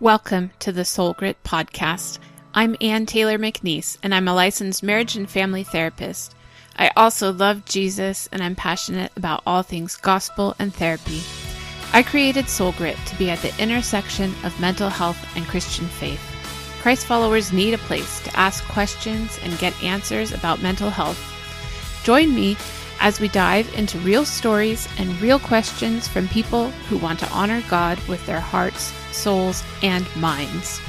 Welcome to the Soul Grit podcast. I'm Ann Taylor McNeese, and I'm a licensed marriage and family therapist. I also love Jesus, and I'm passionate about all things gospel and therapy. I created Soul Grit to be at the intersection of mental health and Christian faith. Christ followers need a place to ask questions and get answers about mental health. Join me as we dive into real stories and real questions from people who want to honor God with their hearts, souls, and minds.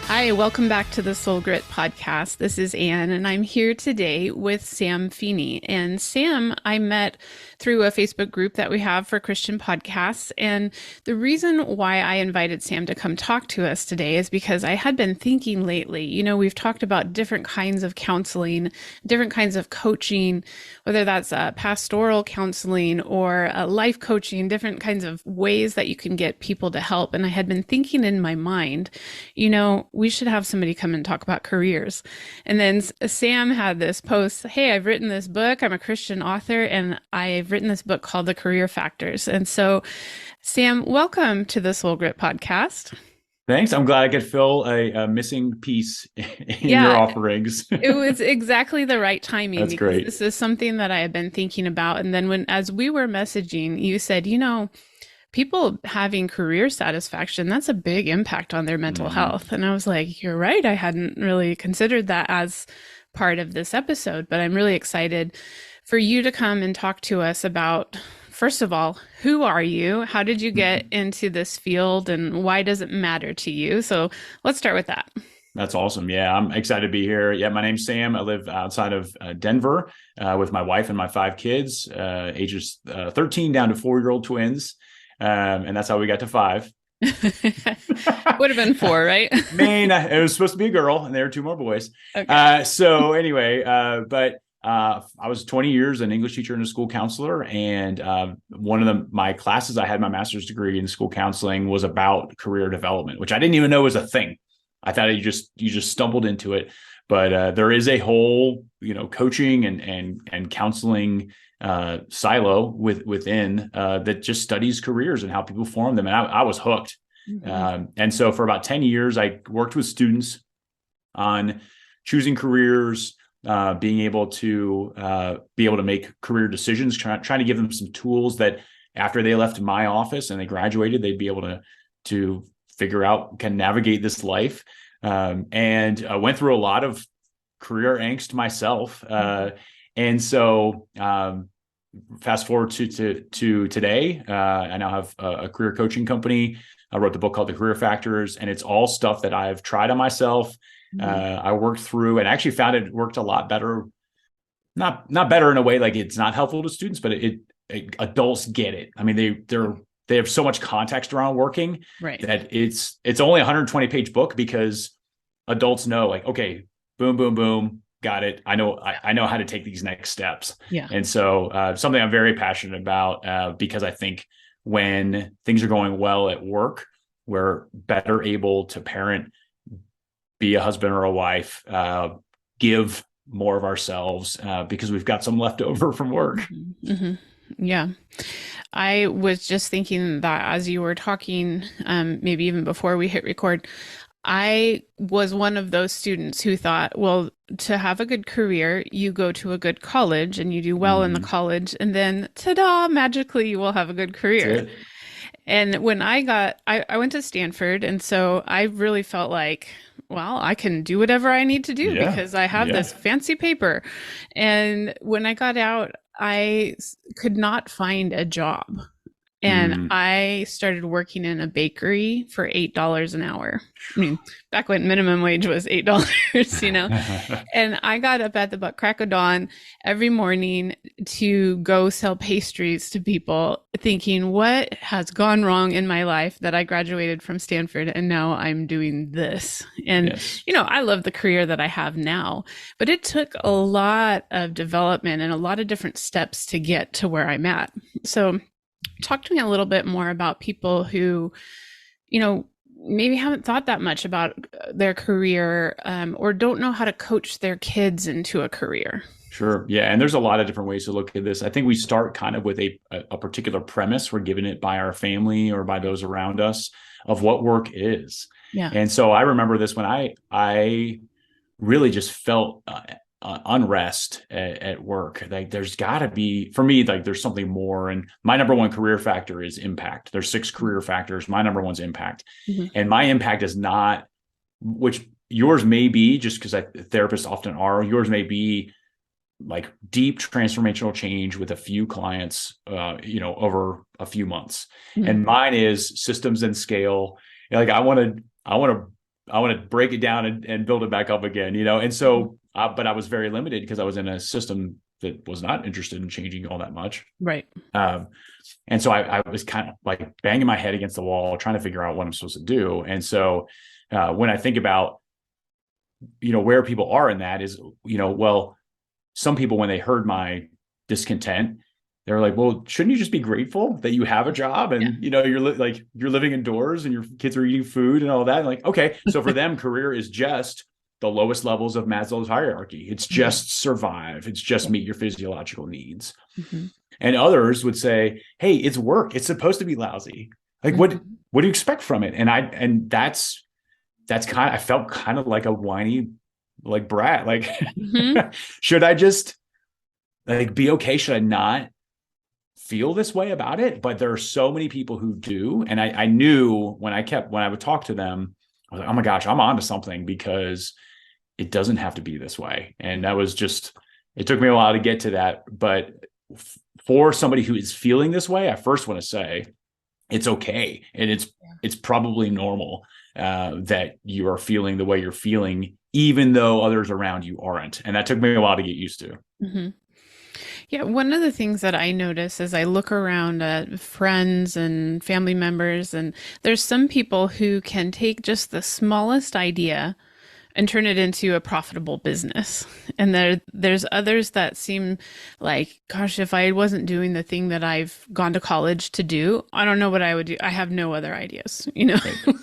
Hi, welcome back to the Soul Grit podcast. This is Ann, and I'm here today with Sam Feeney. And Sam, I met through a Facebook group that we have for Christian podcasts. And the reason why I invited Sam to come talk to us today is because I had been thinking lately, we've talked about different kinds of counseling, different kinds of coaching, whether that's pastoral counseling or life coaching, different kinds of ways that you can get people to help. And I had been thinking in my mind, we should have somebody come and talk about careers. And then Sam had this post, hey, I've written this book. I'm a Christian author, and I've written this book called The Career Factors. And so, Sam, welcome to the Soul Grit podcast. Thanks. I'm glad I could fill a missing piece in your offerings. It was exactly the right timing. That's great. This is something that I had been thinking about. And then as we were messaging, you said, people having career satisfaction, that's a big impact on their mental health. And I was like, you're right. I hadn't really considered that as part of this episode, but I'm really excited for you to come and talk to us about, first of all, who are you? How did you get into this field, and why does it matter to you? So let's start with that. That's awesome. Yeah, I'm excited to be here. Yeah, my name's Sam. I live outside of Denver with my wife and my 5 kids, ages 13 down to 4-year-old twins. And that's how we got to 5. Would have been 4, right? It was supposed to be a girl, and there were 2 more boys. Okay. So anyway, but I was 20 years an English teacher and a school counselor. And one of my classes, I had my master's degree in school counseling, was about career development, which I didn't even know was a thing. I thought you just stumbled into it. But there is a whole, coaching and counseling silo within that just studies careers and how people form them. And I was hooked. Mm-hmm. And so for about 10 years, I worked with students on choosing careers, being able to make career decisions, trying to give them some tools that after they left my office and they graduated, they'd be able to figure out, can navigate this life. And I went through a lot of career angst myself. And so fast forward to today, I now have a career coaching company. I wrote the book called The Career Factors, and it's all stuff that I've tried on myself. Mm-hmm. I worked through and actually found it worked a lot better. Not better in a way like it's not helpful to students, but adults get it. I mean, they have so much context around working, right, that it's only a 120-page book because adults know, like, okay, boom, boom, boom, got it. I know how to take these next steps. Yeah. And so something I'm very passionate about because I think when things are going well at work, we're better able to parent, be a husband or a wife, give more of ourselves because we've got some left over from work. Mm-hmm. Yeah. I was just thinking that as you were talking, maybe even before we hit record, I was one of those students who thought, well, to have a good career, you go to a good college and you do well in the college, and then ta-da, magically you will have a good career. And when I went to Stanford, and so I really felt like, well, I can do whatever I need to do because I have this fancy paper. And when I got out, I could not find a job. And I started working in a bakery for $8 an hour. I mean, back when minimum wage was $8, And I got up at the butt crack of dawn every morning to go sell pastries to people, thinking, what has gone wrong in my life that I graduated from Stanford and now I'm doing this? And, I love the career that I have now, but it took a lot of development and a lot of different steps to get to where I'm at. So talk to me a little bit more about people who, maybe haven't thought that much about their career, or don't know how to coach their kids into a career. Sure. Yeah. And there's a lot of different ways to look at this. I think we start kind of with a particular premise. We're given it by our family or by those around us of what work is. Yeah. And so I remember this when I really just felt unrest at work. Like there's got to be, for me, like there's something more. And my number one career factor is impact. There's 6 career factors. My number one's impact. Mm-hmm. And my impact is not, which yours may be, just because therapists often are, yours may be like deep transformational change with a few clients, over a few months. Mm-hmm. And mine is systems and scale. Like I want to break it down and build it back up again, And so, but I was very limited because I was in a system that was not interested in changing all that much. Right. And so I was kind of like banging my head against the wall, trying to figure out what I'm supposed to do. And so when I think about, where people are in that is, well, some people, when they heard my discontent, they were like, well, shouldn't you just be grateful that you have a job and, you're living indoors and your kids are eating food and all that. And like, okay. So for them, career is just the lowest levels of Maslow's hierarchy. It's just survive. It's just meet your physiological needs. Mm-hmm. And others would say, hey, it's work. It's supposed to be lousy. Like, what do you expect from it? And that's kind of, I felt kind of like a whiny, like brat, like, should I just like be okay? Should I not feel this way about it? But there are so many people who do. And I knew when I would talk to them, I was like, oh my gosh, I'm onto something, because it doesn't have to be this way. And that was just, it took me a while to get to that. But for somebody who is feeling this way, I first want to say it's okay. And it's probably normal that you are feeling the way you're feeling, even though others around you aren't. And that took me a while to get used to. Mm-hmm. Yeah, one of the things that I notice as I look around at friends and family members, and there's some people who can take just the smallest idea and turn it into a profitable business. And there's others that seem like, gosh, if I wasn't doing the thing that I've gone to college to do, I don't know what I would do. I have no other ideas, Right.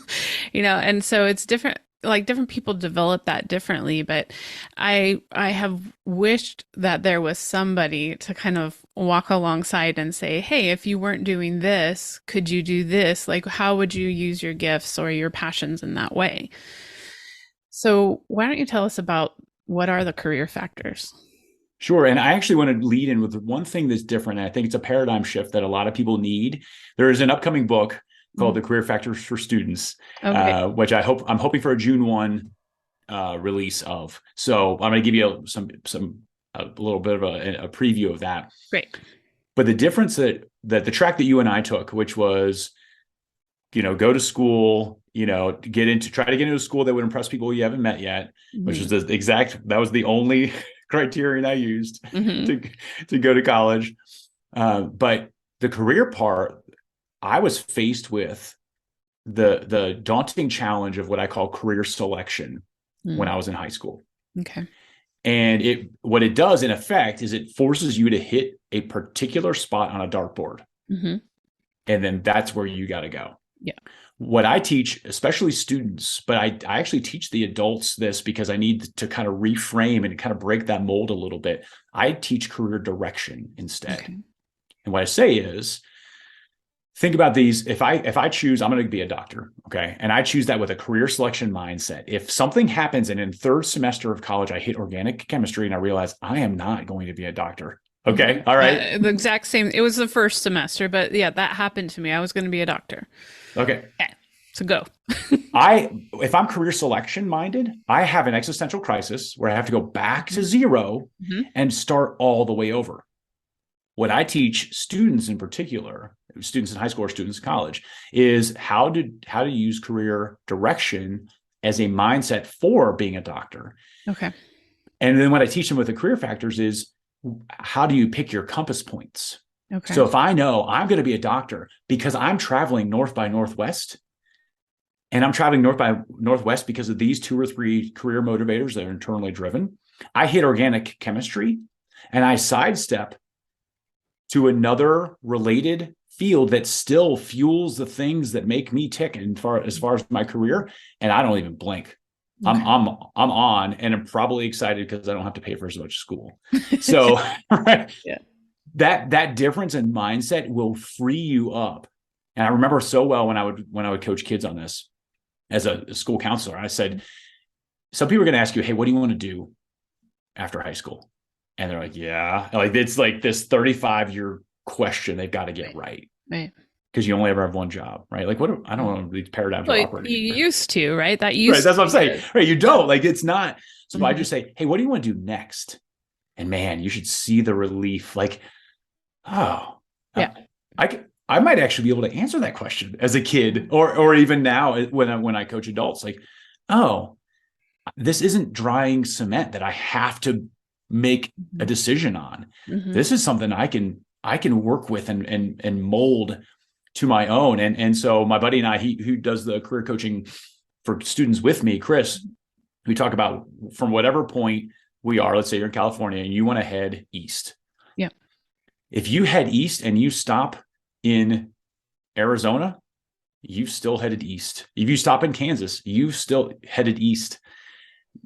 And so it's different. Like different people develop that differently, but I have wished that there was somebody to kind of walk alongside and say, hey, if you weren't doing this, could you do this? Like, how would you use your gifts or your passions in that way? So why don't you tell us about what are the career factors? Sure. And I actually want to lead in with one thing that's different. And I think it's a paradigm shift that a lot of people need. There is an upcoming book called The Career Factors for Students, which I'm hoping for a June 1 release of. So I'm going to give you a little bit of a preview of that. Great. But the difference that the track that you and I took, which was, go to school, try to get into a school that would impress people you haven't met yet, which is that was the only criterion I used to go to college. But the career part, I was faced with the daunting challenge of what I call career selection when I was in high school. Okay. And what it does in effect is it forces you to hit a particular spot on a dartboard. Mm-hmm. And then that's where you got to go. Yeah. What I teach, especially students, but I actually teach the adults this because I need to kind of reframe and kind of break that mold a little bit. I teach career direction instead. Okay. And what I say is, think about these. If I choose, I'm going to be a doctor. Okay. And I choose that with a career selection mindset. If something happens and in third semester of college, I hit organic chemistry and I realize I am not going to be a doctor. Okay. All right. The exact same. It was the first semester, but yeah, that happened to me. I was going to be a doctor. Okay. So go. If I'm career selection minded, I have an existential crisis where I have to go back to zero and start all the way over. What I teach students in particular, students in high school or students in college, is how to use career direction as a mindset for being a doctor. Okay. And then what I teach them with the career factors is, how do you pick your compass points? Okay. So if I know I'm going to be a doctor because I'm traveling north by northwest, and I'm traveling north by northwest because of these 2 or 3 career motivators that are internally driven, I hit organic chemistry and I sidestep to another related field that still fuels the things that make me tick as far as my career. And I don't even blink. Okay. I'm on, and I'm probably excited because I don't have to pay for as much school. So right, Yeah. that difference in mindset will free you up. And I remember so well when I would coach kids on this as a school counselor. I said, some people are going to ask you, hey, what do you want to do after high school? And they're like, yeah, like it's like this 35-year question they've got to get right. Right. Because you only ever have one job, right? Like, what? I don't know, these paradigms are operating. You used to, right? That right. used That's what I'm to saying. Right. You don't, like, it's not. So I Mhm. just say, hey, what do you want to do next? And man, you should see the relief. Like, oh, Yeah. I might actually be able to answer that question as a kid, or even now when I coach adults. Like, oh, this isn't drying cement that I have to make a decision on. Mhm. This is something I can work with and mold to my own. And so my buddy and I, who does the career coaching for students with me, Chris, we talk about from whatever point we are, let's say you're in California and you want to head east. Yeah. If you head east and you stop in Arizona, you've still headed east. If you stop in Kansas, you've still headed east.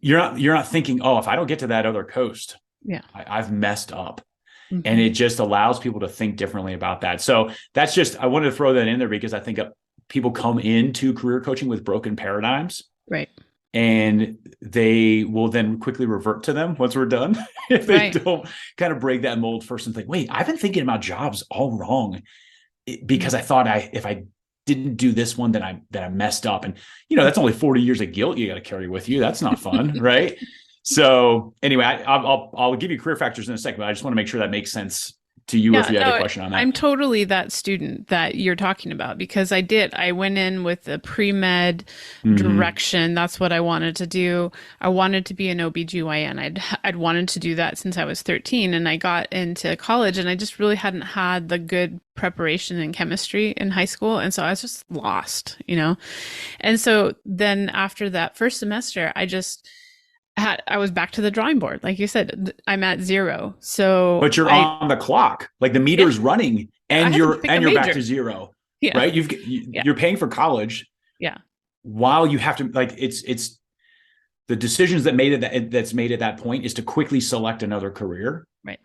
You're not thinking, oh, if I don't get to that other coast, Yeah. I've messed up. Mhm. And it just allows people to think differently about that. So that's just, I wanted to throw that in there because I think people come into career coaching with broken paradigms. Right. And they will then quickly revert to them once we're done if they don't kind of break that mold first and think, wait, I've been thinking about jobs all wrong because I thought if I didn't do this one, that I messed up. And, that's only 40 years of guilt you got to carry with you. That's not fun. Right. So anyway, I'll give you career factors in a second, but I just want to make sure that makes sense to you if you had a question on that. I'm totally that student that you're talking about because I went in with the pre-med direction. That's what I wanted to do. I wanted to be an OBGYN. I'd wanted to do that since I was 13, and I got into college and I just really hadn't had the good preparation in chemistry in high school. And so I was just lost, And so then after that first semester, I was back to the drawing board. Like you said, I'm at 0. So, but you're on the clock, like the meter's running and you're back to 0, right? You're paying for college. Yeah. While you have to, like, it's the decisions that's made at that point is to quickly select another career. Right.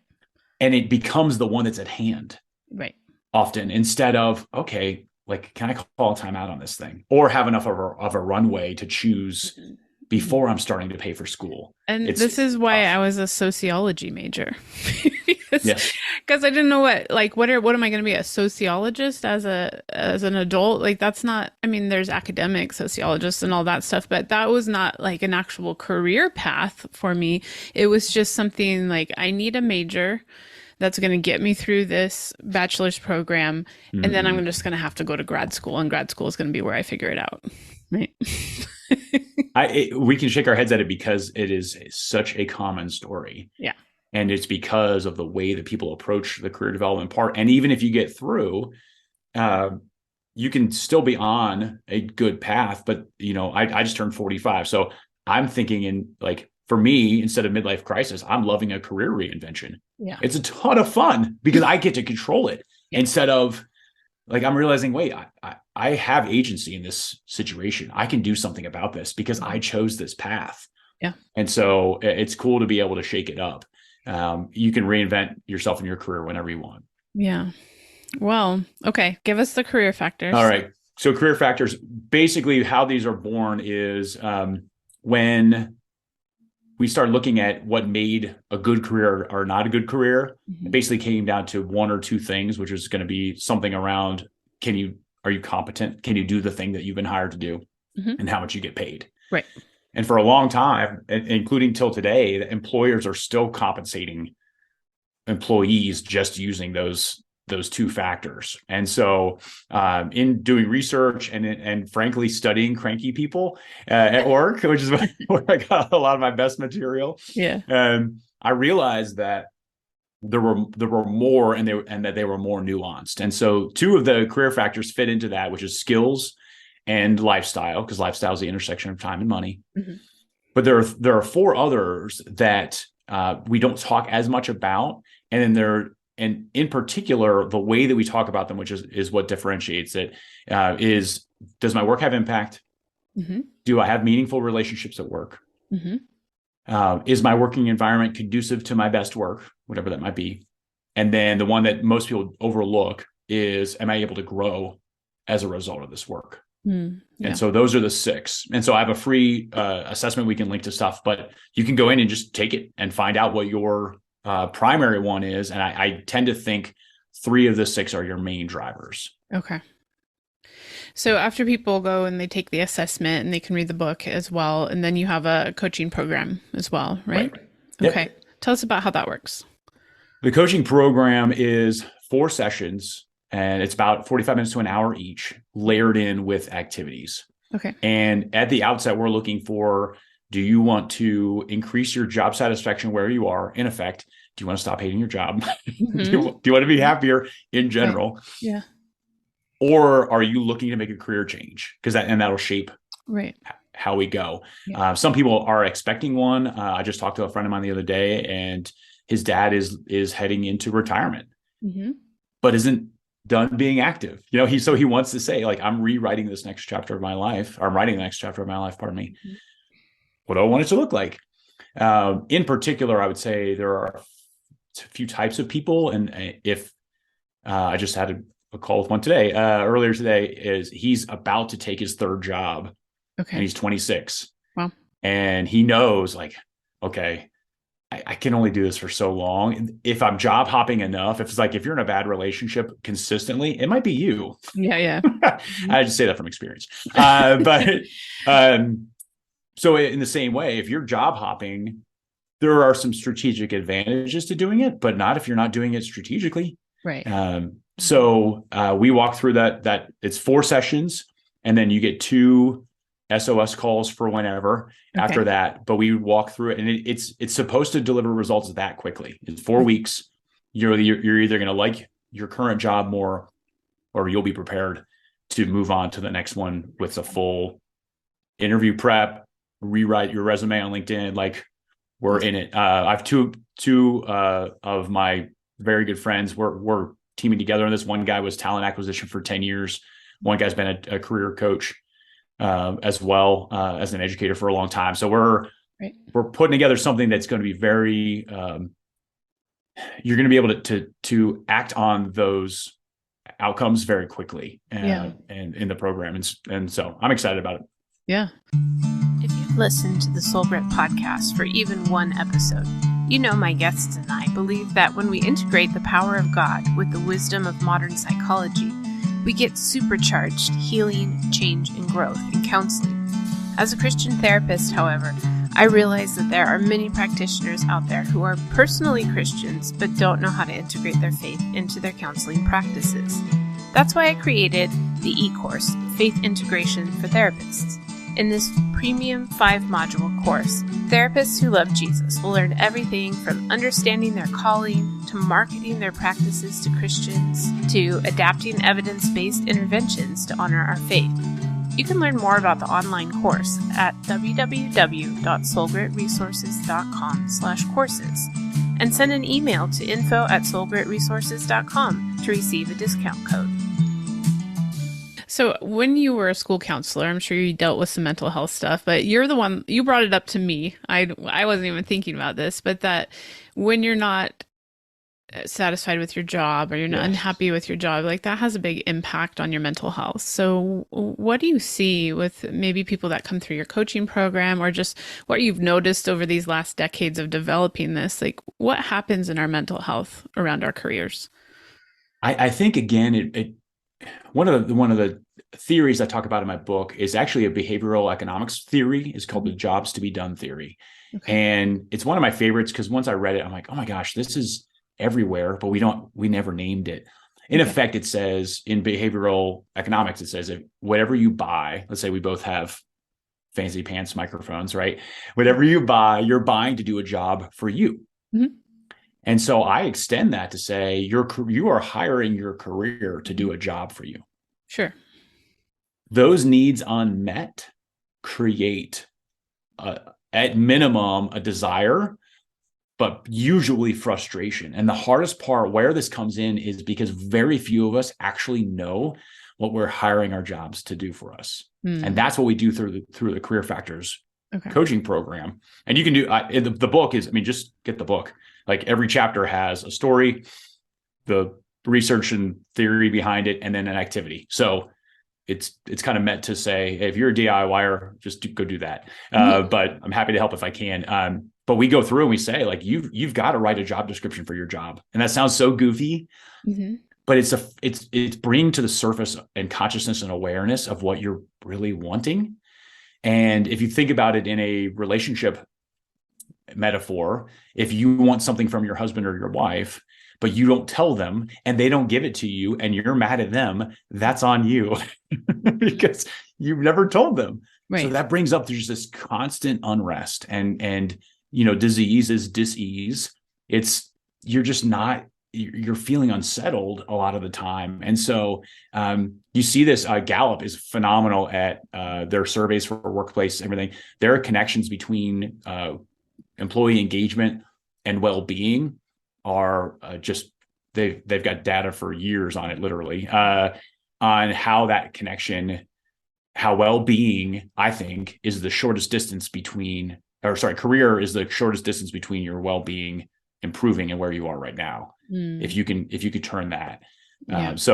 And it becomes the one that's at hand. Right. Often instead of, okay, like, can I call a timeout on this thing or have enough of a runway to choose before I'm starting to pay for school. And this is why I was a sociology major. Because I didn't know what am I going to be, a sociologist as an adult? Like, that's not, there's academic sociologists and all that stuff, but that was not like an actual career path for me. It was just something like, I need a major that's going to get me through this bachelor's program. And then I'm just going to have to go to grad school, and grad school is going to be where I figure it out. Right. We can shake our heads at it because it is such a common story. Yeah. And it's because of the way that people approach the career development part. And even if you get through, you can still be on a good path. But, I just turned 45. So I'm thinking for me, instead of midlife crisis, I'm loving a career reinvention. Yeah. It's a ton of fun because I get to control it instead of, like, I'm realizing, wait, I have agency in this situation. I can do something about this because I chose this path. Yeah. And so it's cool to be able to shake it up. You can reinvent yourself in your career whenever you want. Yeah. Well, okay. Give us the career factors. All right. So career factors, basically how these are born is when we start looking at what made a good career or not a good career. It basically came down to one or two things, which is going to be something around, are you competent? Can you do the thing that you've been hired to do? And how much you get paid? Right. And for a long time, including till today, the employers are still compensating employees just using those two factors. And so in doing research and frankly studying cranky people at work, which is where I got a lot of my best material. Yeah. I realized that there were more and that they were more nuanced. And so two of the career factors fit into that, which is skills and lifestyle, because lifestyle is the intersection of time and money. But there are four others that we don't talk as much about. And then and in particular, the way that we talk about them, which is what differentiates it, is, does my work have impact? Mm-hmm. Do I have meaningful relationships at work? Mm-hmm. Is my working environment conducive to my best work, whatever that might be? And then the one that most people overlook is, am I able to grow as a result of this work? Yeah. And so those are the 6. And so I have a free assessment we can link to stuff, but you can go in and just take it and find out what your primary one is. And I tend to think 3 of the 6 are your main drivers. Okay. So after people go and they take the assessment and they can read the book as well, and then you have a coaching program as well, right? Okay. Yep. Tell us about how that works. The coaching program is 4 sessions, and it's about 45 minutes to an hour each, layered in with activities. Okay. And at the outset, we're looking for, do you want to increase your job satisfaction where you are? In effect, do you want to stop hating your job? Mm-hmm. do you want to be happier in general? Right. Yeah. Or are you looking to make a career change? Because that'll shape how we go. Yeah. Some people are expecting one. I just talked to a friend of mine the other day, and his dad is heading into retirement, mm-hmm. but isn't done being active. He wants to say, like, I'm rewriting this next chapter of my life. Or I'm writing the next chapter of my life. Pardon me. Mm-hmm. What do I want it to look like? In particular, I would say there are a few types of people, and if I just had a call with one today, earlier today, is he's about to take his 3rd job. Okay. And he's 26. Wow. And he knows, like, okay, I can only do this for so long. If I'm job hopping enough, if you're in a bad relationship consistently, it might be you. Yeah. I just say that from experience. So in the same way, if you're job hopping, there are some strategic advantages to doing it, but not if you're not doing it strategically. Right. So we walk through that. It's 4 sessions, and then you get 2 SOS calls for whenever after that. But we walk through it, and it's supposed to deliver results that quickly. In 4 weeks, you're either going to like your current job more, or you'll be prepared to move on to the next one with a full interview prep, rewrite your resume on LinkedIn. Like, we're in it. I have two of my very good friends. We're teaming together on this. One guy was talent acquisition for 10 years. One guy's been a career coach as well as an educator for a long time. So we're putting together something that's going to be very, you're going to be able to act on those outcomes very quickly and in the program. And so I'm excited about it. Yeah. If you've listened to the Soul Grit podcast for even one episode, you know my guests and I believe that when we integrate the power of God with the wisdom of modern psychology, we get supercharged healing, change, and growth in counseling. As a Christian therapist, however, I realize that there are many practitioners out there who are personally Christians but don't know how to integrate their faith into their counseling practices. That's why I created the e-course, Faith Integration for Therapists. In this premium 5-module course, therapists who love Jesus will learn everything from understanding their calling, to marketing their practices to Christians, to adapting evidence-based interventions to honor our faith. You can learn more about the online course at www.soulgritresources.com/courses and send an email to info@soulgritresources.com to receive a discount code. So when you were a school counselor, I'm sure you dealt with some mental health stuff, but you're the one, you brought it up to me. I wasn't even thinking about this, but that when you're not satisfied with your job or you're not unhappy with your job, like that has a big impact on your mental health. So what do you see with maybe people that come through your coaching program, or just what you've noticed over these last decades of developing this? Like, what happens in our mental health around our careers? I think, again, one of the theories I talk about in my book is actually a behavioral economics theory. It's called the jobs to be done theory. And it's one of my favorites because once I read it, I'm like, oh my gosh, this is everywhere, but we never named it. In effect, it says in behavioral economics, it says if whatever you buy, let's say we both have fancy pants microphones, right? Whatever you buy, you're buying to do a job for you. Mm-hmm. And so I extend that to say you are hiring your career to do a job for you. Sure. Those needs unmet create, at minimum, a desire but usually frustration. And the hardest part where this comes in is because very few of us actually know what we're hiring our jobs to do for us. And that's what we do through the Career Factors coaching program. And you can do the book is, I mean, just get the book. Like every chapter has a story, the research and theory behind it, and then an activity. So it's kind of meant to say, hey, if you're a DIYer, just go do that. But I'm happy to help if I can. But we go through and we say, like, you've got to write a job description for your job. And that sounds so goofy, but it's bringing to the surface and consciousness and awareness of what you're really wanting. And if you think about it in a relationship metaphor, if you want something from your husband or your wife, but you don't tell them and they don't give it to you and you're mad at them, that's on you because you've never told them. Right. So that brings up there's this constant unrest and disease is dis-ease. You're just not, you're feeling unsettled a lot of the time. And so you see this, Gallup is phenomenal at their surveys for workplace, everything. There are connections between employee engagement and well-being are just, they've got data for years on it, literally, on how that connection, how well-being, I think, is the shortest distance between, career is the shortest distance between your well-being improving and where you are right now. If you could turn that. It's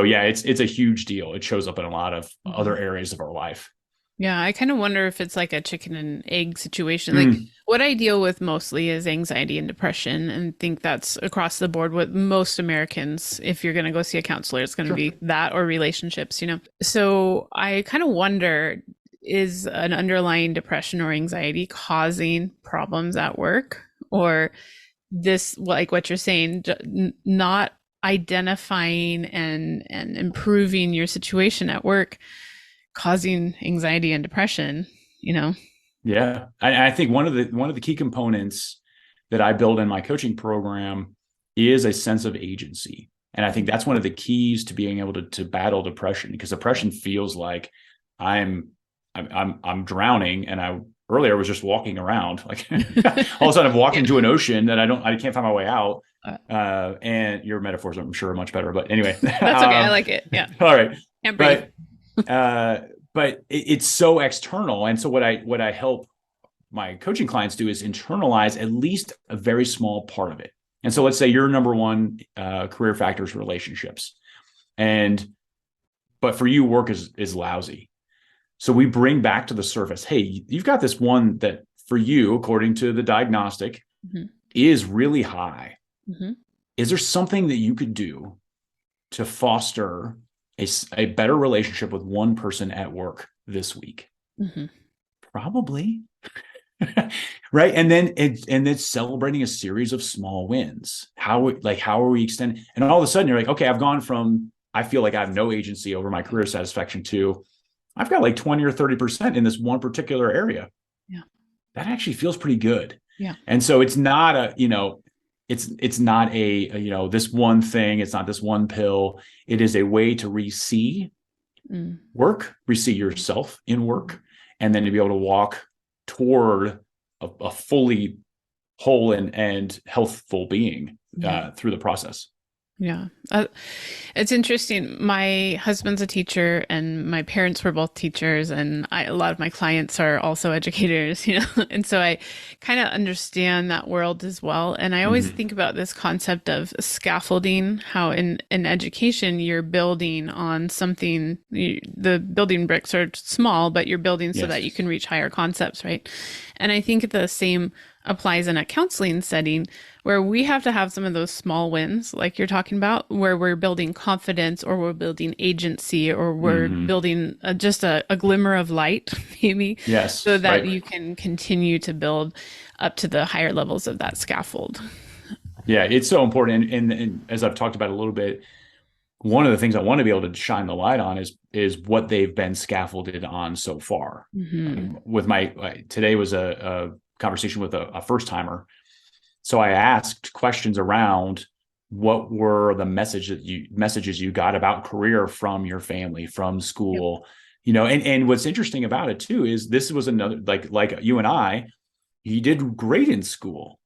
a huge deal. It shows up in a lot of other areas of our life. Yeah, I kind of wonder if it's like a chicken and egg situation. Like what I deal with mostly is anxiety and depression, and think that's across the board with most Americans. If you're going to go see a counselor, it's going to be that or relationships, So I kind of wonder, is an underlying depression or anxiety causing problems at work, or this, like what you're saying, not identifying and improving your situation at work, causing anxiety and depression, Yeah. I think one of the key components that I build in my coaching program is a sense of agency. And I think that's one of the keys to being able to battle depression, because depression feels like I'm drowning, and earlier was just walking around, like all of a sudden I'm walking to an ocean that I can't find my way out. And your metaphors, I'm sure, are much better, but anyway, that's okay. I like it. Yeah. All right. Can't breathe. But it's so external. And so what I help my coaching clients do is internalize at least a very small part of it. And so let's say your number one career factors, relationships. But for you, work is lousy. So we bring back to the surface, hey, you've got this one that for you, according to the diagnostic, is really high. Is there something that you could do to foster a better relationship with one person at work this week? Probably. Right. And then it's celebrating a series of small wins. How are we extending? And all of a sudden you're like, okay, I've gone from, I feel like I have no agency over my career satisfaction to I've got like 20 or 30% in this one particular area. Yeah. That actually feels pretty good. Yeah. And so it's not it's not a, this one thing. It's not this one pill. It is a way to re-see work, re-see yourself in work, and then to be able to walk toward a fully whole and healthful being through the process. Yeah. It's interesting. My husband's a teacher and my parents were both teachers, and a lot of my clients are also educators, and so I kind of understand that world as well. And I always think about this concept of scaffolding, how in education, you're building on something, the building bricks are small, but you're building so that you can reach higher concepts, right? And I think the same applies in a counseling setting, where we have to have some of those small wins, like you're talking about, where we're building confidence, or we're building agency, or we're building just a glimmer of light, maybe, so that you can continue to build up to the higher levels of that scaffold. Yeah, it's so important. And as I've talked about a little bit, one of the things I want to be able to shine the light on is what they've been scaffolded on so far. With today was a conversation with a first timer. So I asked questions around what were the messages you got about career from your family, from school, and what's interesting about it too is this was another, like you and I, you did great in school.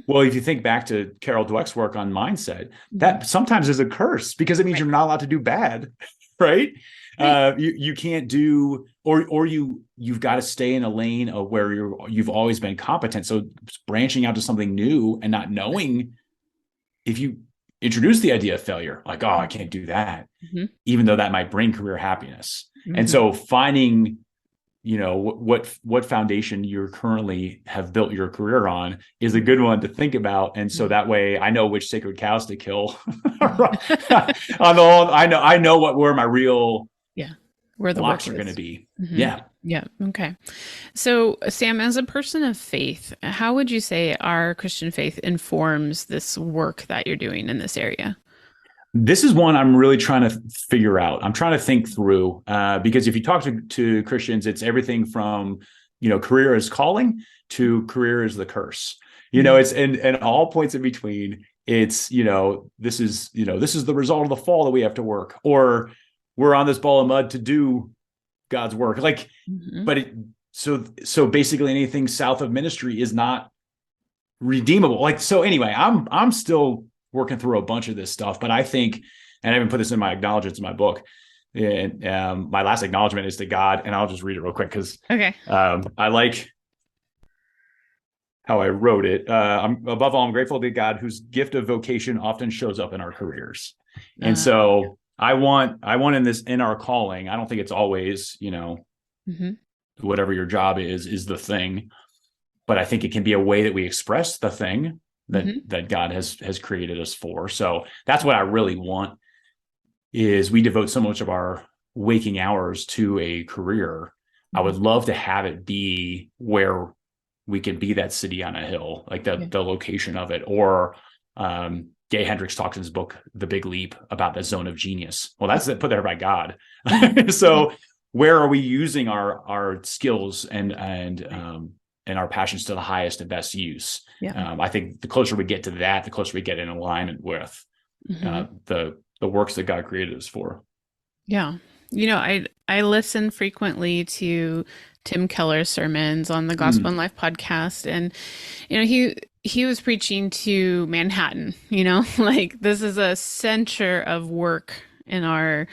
Well, if you think back to Carol Dweck's work on mindset, that sometimes is a curse because it means you're not allowed to do bad, right? You can't do, or you've got to stay in a lane of where you've always been competent. So branching out to something new and not knowing, if you introduce the idea of failure, like, oh, I can't do that, even though that might bring career happiness. And so finding, what foundation you currently have built your career on is a good one to think about. And so that way I know which sacred cows to kill. On the whole, I know where my real where the blocks are going to be. Yeah. Okay. So Sam, as a person of faith, how would you say our Christian faith informs this work that you're doing in this area? This is one I'm really trying to figure out. I'm trying to think through, because if you talk to Christians, it's everything from, career is calling to career is the curse. It's and all points in between. It's, this is the result of the fall that we have to work, or we're on this ball of mud to do God's work. But so basically anything south of ministry is not redeemable. So anyway, I'm still working through a bunch of this stuff, but I think, and I even put this in my acknowledgements in my book, and my last acknowledgement is to God, and I'll just read it real quick because I like how I wrote it. Above all, I'm grateful to God, whose gift of vocation often shows up in our careers. And so I want in our calling, I don't think it's always, whatever your job is the thing, but I think it can be a way that we express the thing that God has created us for. So that's what I really want, is we devote so much of our waking hours to a career. I would love to have it be where we can be that city on a hill, like the location of it. Or Gay Hendricks talks in his book, The Big Leap, about the zone of genius. Well, that's put there by God. So where are we using our skills and our passions to the highest and best use? I think the closer we get to that, the closer we get in alignment with the works that God created us for. Yeah. I listen frequently to Tim Keller's sermons on the Gospel and Life podcast. And, he was preaching to Manhattan, this is a center of work in our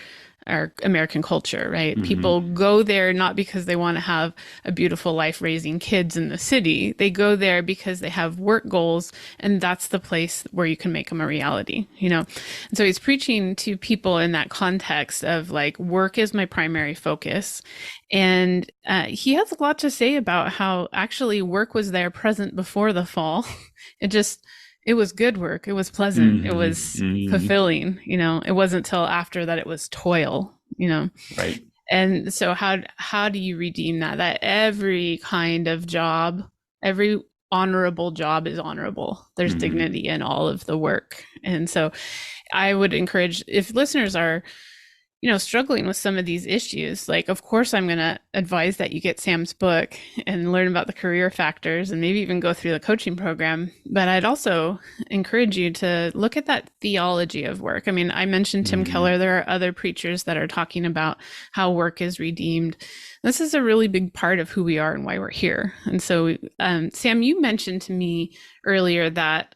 American culture, right? People go there not because they want to have a beautiful life raising kids in the city. They go there because they have work goals, and that's the place where you can make them a reality, And so he's preaching to people in that context of work is my primary focus. And he has a lot to say about how actually work was there present before the fall. It was good work. It was pleasant. It was fulfilling. It wasn't till after that it was toil, Right. And so how do you redeem that every kind of job, every honorable job is honorable. There's dignity in all of the work. And so I would encourage, if listeners are struggling with some of these issues, of course, I'm going to advise that you get Sam's book and learn about the career factors and maybe even go through the coaching program. But I'd also encourage you to look at that theology of work. I mean, I mentioned Tim Keller. There are other preachers that are talking about how work is redeemed. This is a really big part of who we are and why we're here. And so, Sam, you mentioned to me earlier that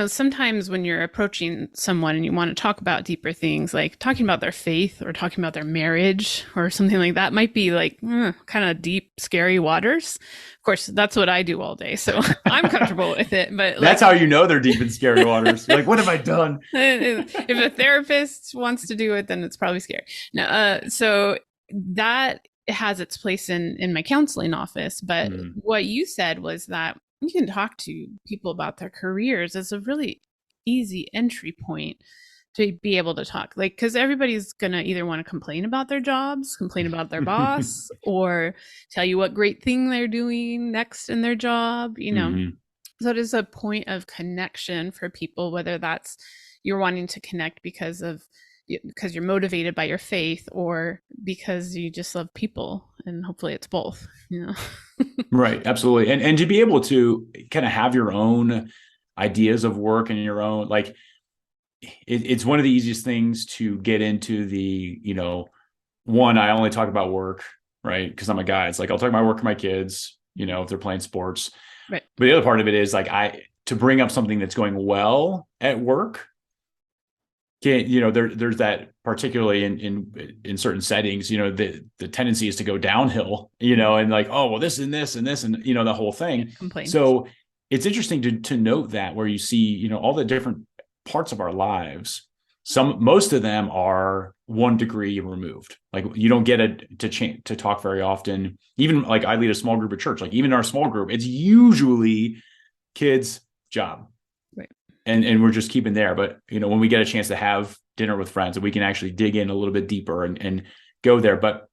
sometimes when you're approaching someone and you want to talk about deeper things, like talking about their faith or talking about their marriage or something like that, might be kind of deep, scary waters. Of course, that's what I do all day, so I'm comfortable with it. But that's how they're deep and scary waters. You're what have I done? If a therapist wants to do it, then it's probably scary. No, so that has its place in my counseling office. But what you said was that you can talk to people about their careers as a really easy entry point to be able to talk, because everybody's going to either want to complain about their jobs, complain about their boss, or tell you what great thing they're doing next in their job, So it is a point of connection for people, whether that's you're wanting to connect because you're motivated by your faith or because you just love people, and hopefully it's both, Right. Absolutely. And to be able to kind of have your own ideas of work and your own, it's one of the easiest things to get into the, one, I only talk about work, right? Because I'm a guy. It's I'll talk about work with my kids, if they're playing sports. Right. But the other part of it is I to bring up something that's going well at work, there's that, particularly in certain settings, the tendency is to go downhill, and like, oh, well, this and this and this, and the whole thing. Complaints. So it's interesting to note that, where you see, all the different parts of our lives, most of them are 1 degree removed. Like, you don't get to talk very often. Even like, I lead a small group at church, like even our small group, it's usually kids, job. Right. And we're just keeping there. But, when we get a chance to have dinner with friends, and we can actually dig in a little bit deeper and go there. But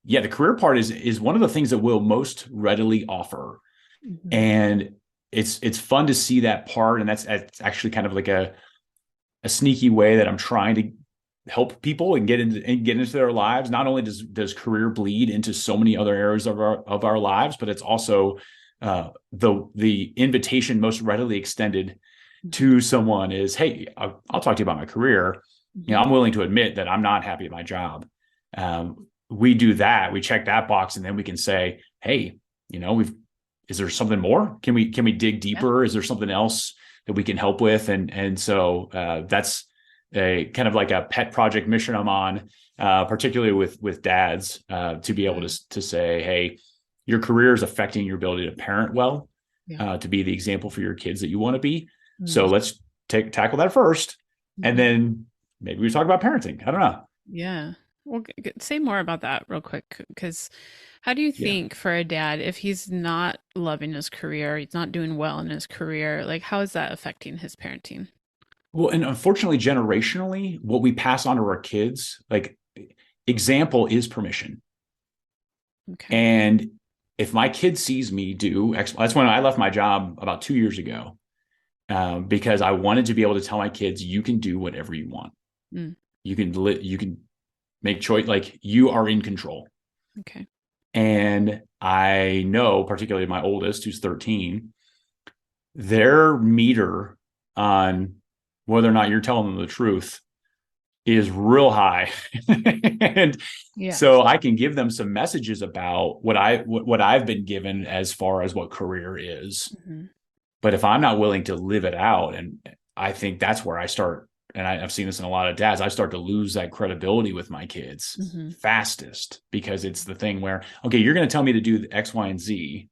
yeah, the career part is one of the things that we'll most readily offer. Mm-hmm. And it's fun to see that part. And that's actually kind of like a sneaky way that I'm trying to help people and get into their lives. Not only does career bleed into so many other areas of our lives, but it's also the invitation most readily extended to someone is, hey, I'll talk to you about my career. I'm willing to admit that I'm not happy at my job. We do that. We check that box, and then we can say, hey, is there something more? Can we dig deeper? Yeah. Is there something else that we can help with? And so that's a kind of like a pet project mission I'm on, particularly with dads, to be able to say, hey, your career is affecting your ability to parent well, to be the example for your kids that you want to be. Mm-hmm. So let's tackle that first, and then maybe we talk about parenting. I don't know. Yeah. Well, say more about that real quick, because how do you think for a dad, if he's not loving his career, he's not doing well in his career, like how is that affecting his parenting? Well, and unfortunately, generationally, what we pass on to our kids, like, example is permission. Okay. And if my kid sees me do X, that's when I left my job about 2 years ago, because I wanted to be able to tell my kids, you can do whatever you want. You can make choice, like, you are in control. Okay. And I know, particularly my oldest, who's 13, their meter on whether or not you're telling them the truth is real high. And so I can give them some messages about what I've been given as far as what career is. Mm-hmm. But if I'm not willing to live it out, and I think that's where I start, and I've seen this in a lot of dads, I start to lose that credibility with my kids fastest, because it's the thing where, okay, you're going to tell me to do X, Y, and Z.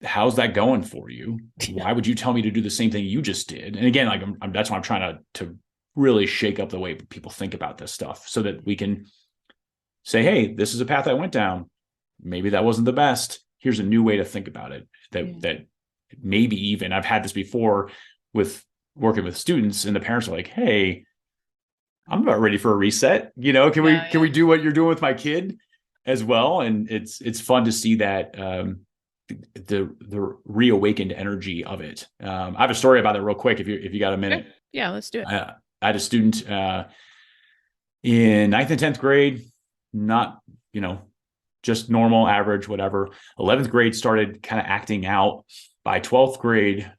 How's that going for you? Why would you tell me to do the same thing you just did? And again, like, that's why I'm trying to really shake up the way people think about this stuff, so that we can say, hey, this is a path I went down. Maybe that wasn't the best. Here's a new way to think about it. That maybe even, I've had this before with working with students, and the parents are like, hey, I'm about ready for a reset. Can we do what you're doing with my kid as well? And it's fun to see that, the reawakened energy of it. I have a story about it real quick, if you got a minute. Sure. Yeah, let's do it. I had a student in 9th and 10th grade, not, just normal, average, whatever. 11th grade started kind of acting out. By 12th grade,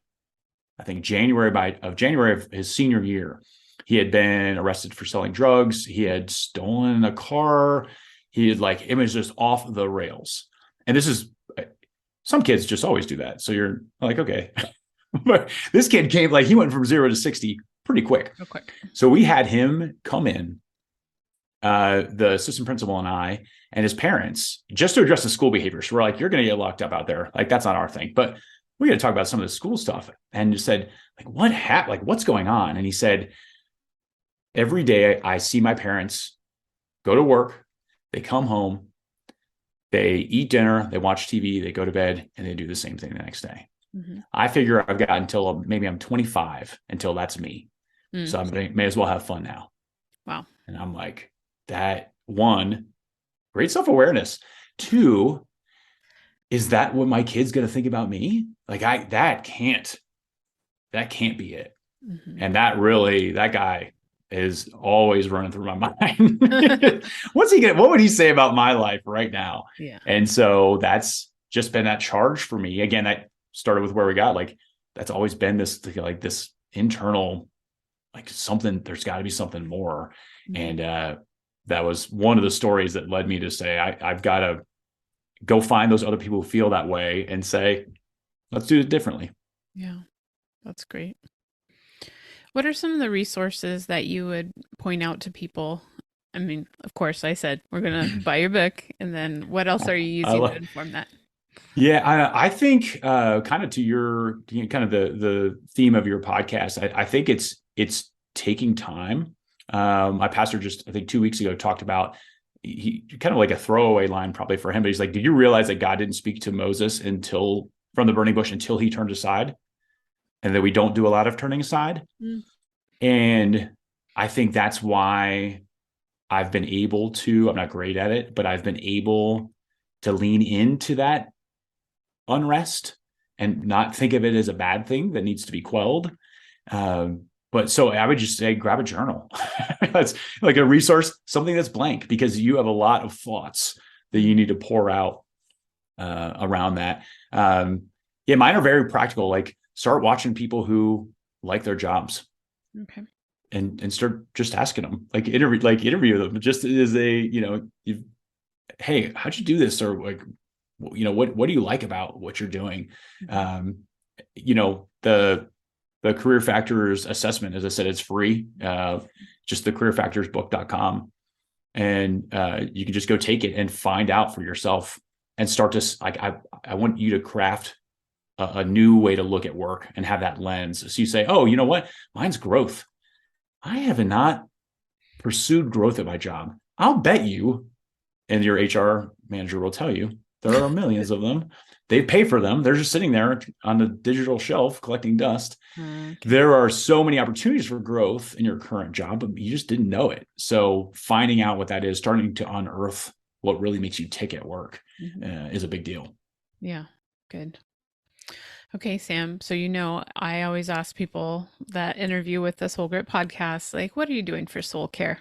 I think January of his senior year, he had been arrested for selling drugs. He had stolen a car. It was just off the rails. And this is, some kids just always do that. So you're like, okay. But this kid he went from 0 to 60 pretty quick. Real quick. So we had him come in, the assistant principal and I and his parents, just to address the school behavior. So we're like, you're going to get locked up out there. Like, that's not our thing. But we're going to talk about some of the school stuff. And just said, like, what happened? Like, what's going on? And he said, every day I see my parents go to work, they come home, they eat dinner, they watch TV, they go to bed, and they do the same thing the next day. Mm-hmm. I figure I've got until maybe I'm 25 until that's me. Mm-hmm. So I may as well have fun now. Wow. And I'm like, that, one, great self-awareness. Two, is that what my kid's going to think about me? Like, that can't be it. Mm-hmm. And that guy is always running through my mind. What would he say about my life right now? Yeah. And so that's just been that charge for me. Again, that started with where we got, like, that's always been this internal, like, something, there's got to be something more. Mm-hmm. And that was one of the stories that led me to say, I've got to go find those other people who feel that way and say, let's do it differently. Yeah, that's great. What are some of the resources that you would point out to people? I mean, of course, I said we're going to buy your book. And then what else are you I using to love, inform that? yeah, I think kind of to your kind of the theme of your podcast, I think it's taking time. My pastor just I think 2 weeks ago talked about he kind of like a throwaway line probably for him, but he's like, "Did you realize that God didn't speak to Moses until from the burning bush until he turned aside, and that we don't do a lot of turning aside?" Mm. And I think that's why I've been able to. I'm not great at it, but I've been able to lean into that unrest and not think of it as a bad thing that needs to be quelled. But so I would just say, grab a journal. That's like a resource, something that's blank, because you have a lot of thoughts that you need to pour out around that. Yeah, mine are very practical. Like start watching people who like their jobs. Okay. And start just asking them, interview them just as hey, how'd you do this? Or like, what do you like about what you're doing? The Career Factors assessment, as I said, it's free. Just the careerfactorsbook.com. And you can just go take it and find out for yourself and start to, like, I want you to craft a new way to look at work and have that lens. So you say, oh, you know what? Mine's growth. I have not pursued growth at my job. I'll bet you, and your HR manager will tell you, there are millions of them. They pay for them. They're just sitting there on the digital shelf collecting dust. Okay. There are so many opportunities for growth in your current job, but you just didn't know it. So finding out what that is, starting to unearth what really makes you tick at work is a big deal. Yeah, good. Okay, Sam. So, I always ask people that interview with the Soul Grit podcast, like, what are you doing for soul care?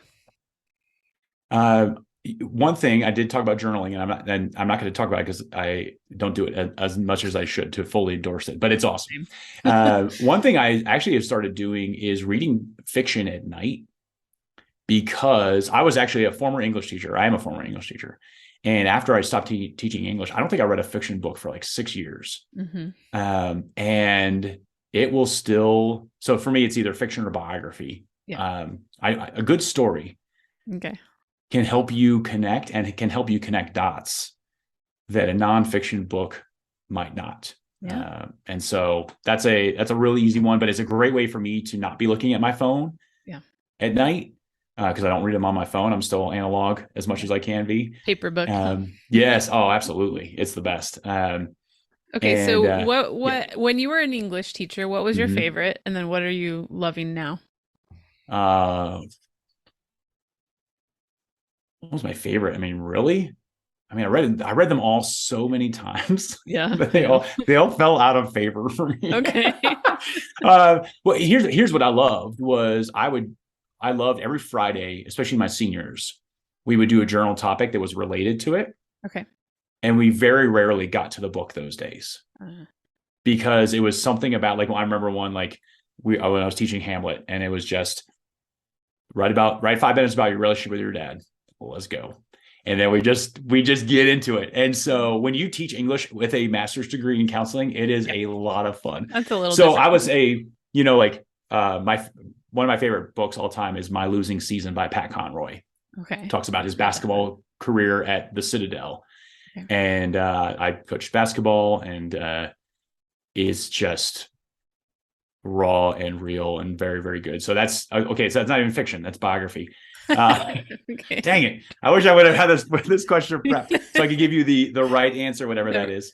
One thing I did talk about journaling, and I'm not going to talk about it because I don't do it as much as I should to fully endorse it, but it's awesome. One thing I actually have started doing is reading fiction at night, because I was actually a former English teacher. I am a former English teacher. And after I stopped teaching English, I don't think I read a fiction book for like 6 years. And it will still, so for me, it's either fiction or biography. Yeah. A good story can help you connect, and it can help you connect dots that a nonfiction book might not. Yeah. And so that's a really easy one, but it's a great way for me to not be looking at my phone at night. Because I don't read them on my phone. I'm still analog as much as I can be. Paper book. Yes. Oh, absolutely. It's the best. Okay. So what when you were an English teacher, what was your favorite? And then what are you loving now? What was my favorite? I mean, really? I mean, I read them all so many times. Yeah. But they all fell out of favor for me. Okay. Well, here's what I loved was I loved every Friday, especially my seniors, we would do a journal topic that was related to it. Okay. And we very rarely got to the book those days because it was something about, like, I remember one, like when I was teaching Hamlet, and it was just write 5 minutes about your relationship with your dad. Well, let's go. And then we just get into it. And so when you teach English with a master's degree in counseling, it is a lot of fun. That's a little so different. I would say, one of my favorite books all time is My Losing Season by Pat Conroy. Okay. Talks about his basketball career at the Citadel. Okay. And I coached basketball, and is just raw and real and very, very good. So that's okay. So that's not even fiction. That's biography. Okay. Dang it. I wish I would have had this question prepped so I could give you the right answer, whatever that is.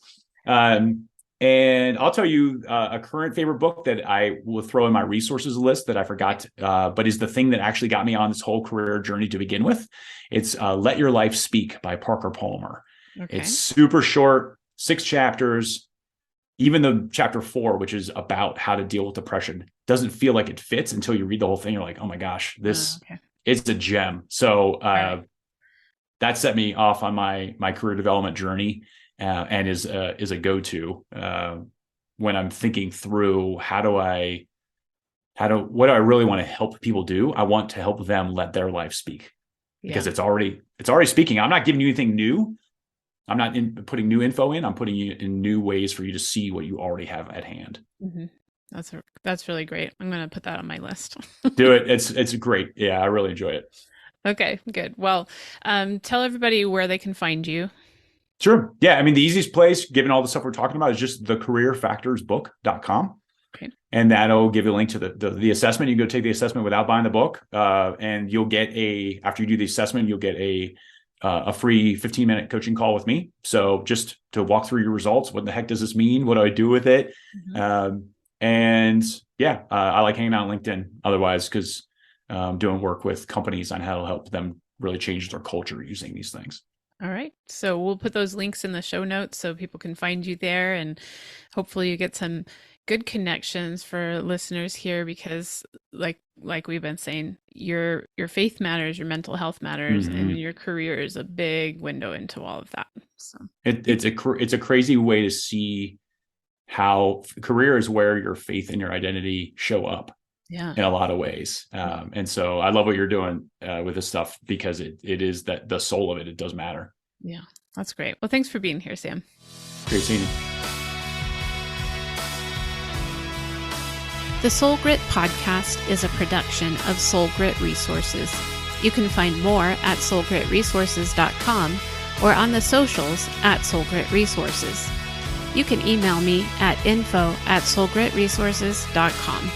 And I'll tell you a current favorite book that I will throw in my resources list that I forgot, but is the thing that actually got me on this whole career journey to begin with. It's Let Your Life Speak by Parker Palmer. Okay. It's super short, 6 chapters. Even the chapter 4, which is about how to deal with depression, doesn't feel like it fits until you read the whole thing. You're like, oh my gosh, this is a gem. So that set me off on my career development journey. And is a go-to when I'm thinking through what do I really want to help people do? I want to help them let their life speak because it's already speaking. I'm not giving you anything new. I'm not putting new info in. I'm putting you in new ways for you to see what you already have at hand. Mm-hmm. That's really great. I'm going to put that on my list. Do it. It's great. Yeah, I really enjoy it. Okay, good. Well, tell everybody where they can find you. Sure. Yeah. I mean, the easiest place, given all the stuff we're talking about, is just thecareerfactorsbook.com. Okay. And that'll give you a link to the assessment. You can go take the assessment without buying the book. And you'll get after you do the assessment, you'll get a free 15-minute coaching call with me. So just to walk through your results. What the heck does this mean? What do I do with it? Mm-hmm. And yeah, I like hanging out on LinkedIn otherwise, because doing work with companies on how to help them really change their culture using these things. All right. So we'll put those links in the show notes so people can find you there, and hopefully you get some good connections for listeners here, because like we've been saying, your faith matters, your mental health matters, mm-hmm. and your career is a big window into all of that. So it's a crazy way to see how career is where your faith and your identity show up. Yeah. In a lot of ways. And so I love what you're doing with this stuff, because it is that the soul of it. It does matter. Yeah, that's great. Well, thanks for being here, Sam. Great seeing you. The Soul Grit podcast is a production of Soul Grit Resources. You can find more at soulgritresources.com or on the socials at Soul Grit Resources. You can email me at info@soulgritresources.com.